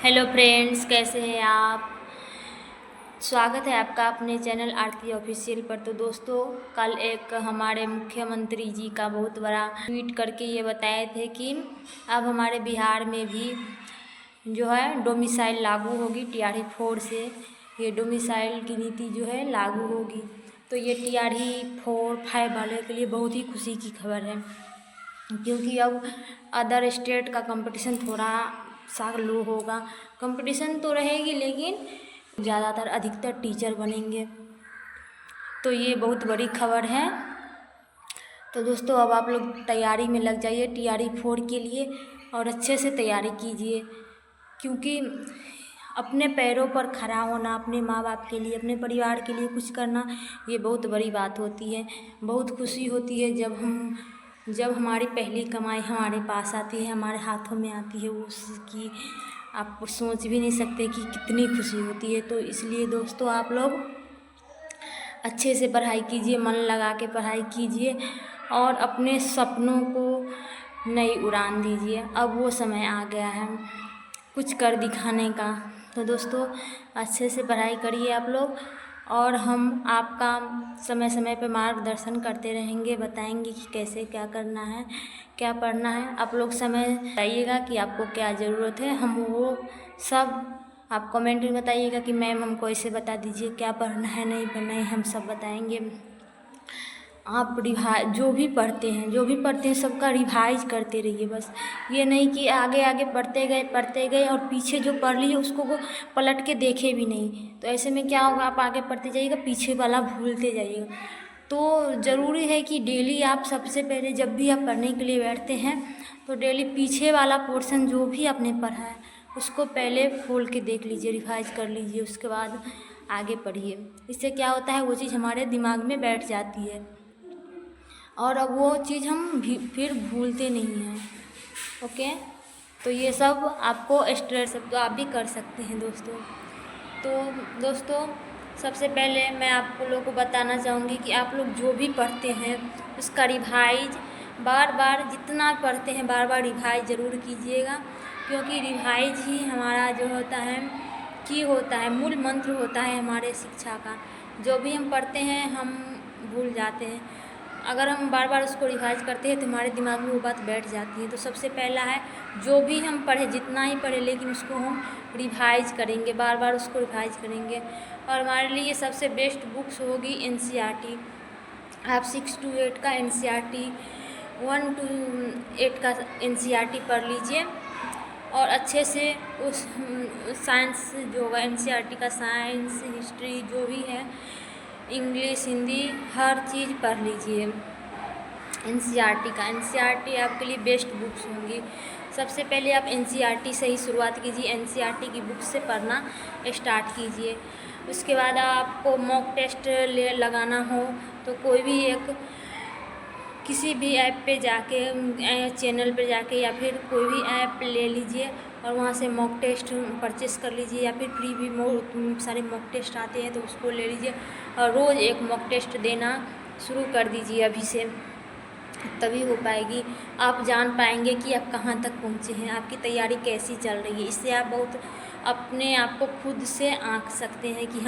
Hello friends, कैसे हैं आप। स्वागत है आपका अपने चैनल आरती ऑफिशियल पर। तो दोस्तों, कल एक हमारे मुख्यमंत्री जी का बहुत बड़ा ट्वीट करके ये बताए थे कि अब हमारे बिहार में भी जो है डोमिसाइल लागू होगी। टीआरई 4 से ये डोमिसाइल की नीति जो है लागू होगी। तो ये टीआरई 4-5 वाले के लिए बहुत ही खुशी की खबर है, क्योंकि अब अदर स्टेट का कंपटीशन थोड़ा सा लो होगा। कंपटीशन तो रहेगी, लेकिन ज़्यादातर अधिकतर टीचर बनेंगे। तो ये बहुत बड़ी खबर है। तो दोस्तों, अब आप लोग तैयारी में लग जाइए टीआरई 4 के लिए और अच्छे से तैयारी कीजिए, क्योंकि अपने पैरों पर खड़ा होना, अपने माँ बाप के लिए, अपने परिवार के लिए कुछ करना, ये बहुत बड़ी बात होती है। बहुत खुशी होती है जब हमारी पहली कमाई हमारे पास आती है, हमारे हाथों में आती है। उसकी आप सोच भी नहीं सकते कि कितनी खुशी होती है। तो इसलिए दोस्तों, आप लोग अच्छे से पढ़ाई कीजिए, मन लगा के पढ़ाई कीजिए और अपने सपनों को नई उड़ान दीजिए। अब वो समय आ गया है कुछ कर दिखाने का। तो दोस्तों, अच्छे से पढ़ाई करिए आप लोग, और हम आपका समय समय पर मार्गदर्शन करते रहेंगे, बताएंगे कि कैसे क्या करना है, क्या पढ़ना है। आप लोग समय बताइएगा कि आपको क्या ज़रूरत है, हम वो सब आप कमेंट में बताइएगा कि मैम हमको ऐसे बता दीजिए क्या पढ़ना है, नहीं पढ़ना है, हम सब बताएंगे। आप जो भी पढ़ते हैं सबका रिवाइज करते रहिए। बस ये नहीं कि आगे आगे पढ़ते गए और पीछे जो पढ़ लिए उसको वो पलट के देखे भी नहीं। तो ऐसे में क्या होगा, आप आगे पढ़ते जाइएगा, पीछे वाला भूलते जाइएगा। तो ज़रूरी है कि डेली आप सबसे पहले जब भी आप पढ़ने के लिए बैठते हैं तो डेली पीछे वाला पोर्शन जो भी आपने पढ़ा है उसको पहले खोल के देख लीजिए, रिवाइज कर लीजिए, उसके बाद आगे पढ़िए। इससे क्या होता है, वो चीज़ हमारे दिमाग में बैठ जाती है और अब वो चीज़ हम भी फिर भूलते नहीं हैं। ओके, तो ये सब आपको स्ट्रेस सब तो आप भी कर सकते हैं दोस्तों। तो दोस्तों, सबसे पहले मैं आप लोगों को बताना चाहूँगी कि आप लोग जो भी पढ़ते हैं उसका रिवाइज बार बार, जितना पढ़ते हैं बार बार रिवाइज ज़रूर कीजिएगा, क्योंकि रिवाइज ही हमारा जो होता है मूल मंत्र होता है हमारे शिक्षा का। जो भी हम पढ़ते हैं हम भूल जाते हैं, अगर हम बार बार उसको रिवाइज करते हैं तो हमारे दिमाग में वो बात बैठ जाती है। तो सबसे पहला है, जो भी हम पढ़े, जितना ही पढ़े, लेकिन उसको हम रिवाइज करेंगे, बार बार उसको रिवाइज करेंगे। और हमारे लिए सबसे बेस्ट बुक्स होगी एनसीईआरटी। आप 6 to 8 का एनसीईआरटी, 1 to 8 का एनसीईआरटी पढ़ लीजिए और अच्छे से उस साइंस जो होगा एनसीईआरटी का, साइंस, हिस्ट्री जो भी है, इंग्लिश, हिंदी, हर चीज़ पढ़ लीजिए एनसीईआरटी का। एनसीईआरटी आपके लिए बेस्ट बुक्स होंगी। सबसे पहले आप एनसीईआरटी से ही शुरुआत कीजिए, एनसीईआरटी की बुक से पढ़ना स्टार्ट कीजिए। उसके बाद आपको मॉक टेस्ट लगाना हो तो कोई भी एक किसी भी ऐप पे जाके, चैनल पे जाके, या फिर कोई भी ऐप ले लीजिए और वहाँ से मॉक टेस्ट परचेस कर लीजिए, या फिर फ्री भी सारे मॉक टेस्ट आते हैं तो उसको ले लीजिए और रोज़ एक मॉक टेस्ट देना शुरू कर दीजिए अभी से, तभी हो पाएगी। आप जान पाएंगे कि आप कहाँ तक पहुँचे हैं, आपकी तैयारी कैसी चल रही है। इससे आप बहुत अपने आप को खुद से आंक सकते हैं कि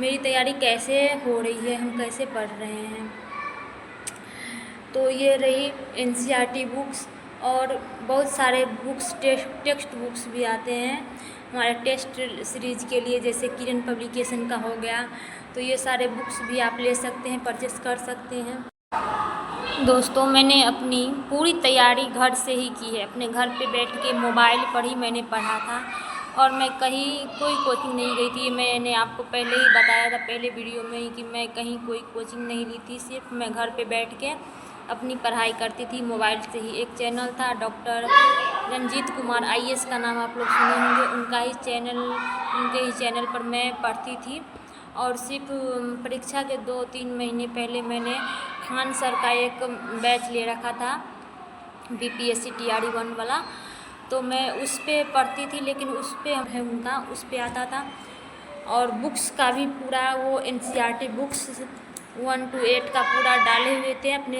मेरी तैयारी कैसे हो रही है, हम कैसे पढ़ रहे हैं। तो ये रही एनसीईआरटी बुक्स, और बहुत सारे बुक्स, टेक्स्ट बुक्स भी आते हैं हमारे टेस्ट सीरीज़ के लिए, जैसे किरण पब्लिकेशन का हो गया। तो ये सारे बुक्स भी आप ले सकते हैं, परचेस कर सकते हैं। दोस्तों, मैंने अपनी पूरी तैयारी घर से ही की है, अपने घर पे बैठ के मोबाइल पर ही मैंने पढ़ा था और मैं कहीं कोई कोचिंग नहीं गई थी। मैंने आपको पहले ही बताया था, पहले वीडियो में ही, कि मैं कहीं कोई कोचिंग नहीं ली थी, सिर्फ मैं घर पे बैठ के अपनी पढ़ाई करती थी मोबाइल से ही। एक चैनल था डॉक्टर रंजीत कुमार आईएएस का नाम आप लोग सुने होंगे, उनके ही चैनल पर मैं पढ़ती थी। और सिर्फ परीक्षा के 2-3 महीने पहले मैंने खान सर का एक बैच ले रखा था, बीपीएससी टीआरई 1 वाला, तो मैं उस पर पढ़ती थी, लेकिन उस पर आता था। और बुक्स का भी पूरा वो एनसीईआरटी बुक्स 1 to 8 का पूरा डाले हुए थे अपने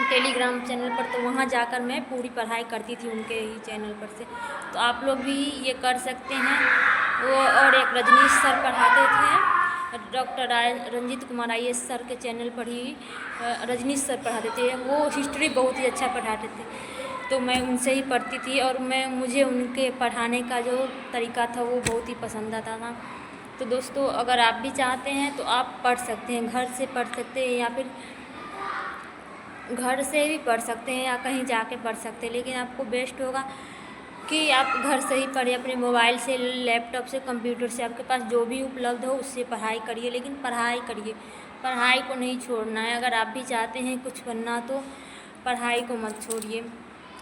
टेलीग्राम चैनल पर, तो वहाँ जाकर मैं पूरी पढ़ाई करती थी उनके ही चैनल पर से। तो आप लोग भी ये कर सकते हैं। वो और एक रजनीश सर पढ़ाते थे, doctor Ranjeet Kumar IAS sir के चैनल पर ही रजनीश सर पढ़ाते थे। वो हिस्ट्री बहुत ही अच्छा पढ़ाते थे, तो मैं उनसे ही पढ़ती थी और मुझे उनके पढ़ाने का जो तरीका था वो बहुत ही पसंद आता था। तो दोस्तों, अगर आप भी चाहते हैं तो आप पढ़ सकते हैं, घर से पढ़ सकते हैं या फिर घर से भी पढ़ सकते हैं या कहीं जाके पढ़ सकते हैं, लेकिन आपको बेस्ट होगा कि आप घर से ही पढ़िए, अपने मोबाइल से, लैपटॉप से, कंप्यूटर से, आपके पास जो भी उपलब्ध हो उससे पढ़ाई करिए। लेकिन पढ़ाई करिए, पढ़ाई को नहीं छोड़ना है। अगर आप भी चाहते हैं कुछ बनना तो पढ़ाई को मत छोड़िए।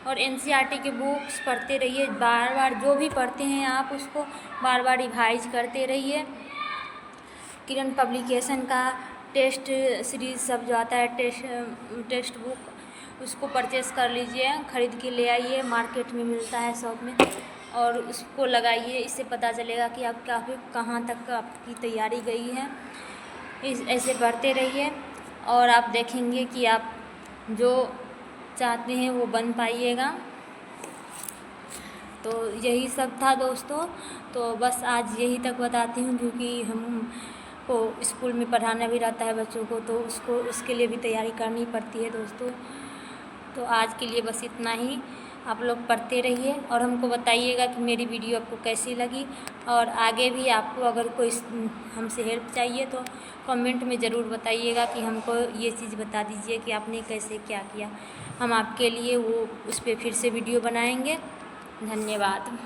और NCERT के बुक्स पढ़ते रहिए, बार बार जो भी पढ़ते हैं आप उसको बार बार रिवाइज करते रहिए। किरण पब्लिकेशन का टेस्ट सीरीज़ सब जो आता है, टेक्स्ट बुक, उसको परचेस कर लीजिए, ख़रीद के ले आइए, मार्केट में मिलता है शॉप में, और उसको लगाइए। इससे पता चलेगा कि आप कहाँ तक आपकी तैयारी गई है। ऐसे पढ़ते रहिए और आप देखेंगे कि आप जो चाहते हैं वो बन पाइएगा। तो यही सब था दोस्तों। तो बस आज यही तक बताती हूँ, क्योंकि हम को स्कूल में पढ़ाना भी रहता है बच्चों को, तो उसके लिए भी तैयारी करनी पड़ती है दोस्तों। तो आज के लिए बस इतना ही। आप लोग पढ़ते रहिए और हमको बताइएगा कि मेरी वीडियो आपको कैसी लगी, और आगे भी आपको अगर कोई हमसे हेल्प चाहिए तो कमेंट में ज़रूर बताइएगा कि हमको ये चीज़ बता दीजिए कि आपने कैसे क्या किया। हम आपके लिए वो उस पर फिर से वीडियो बनाएंगे। धन्यवाद।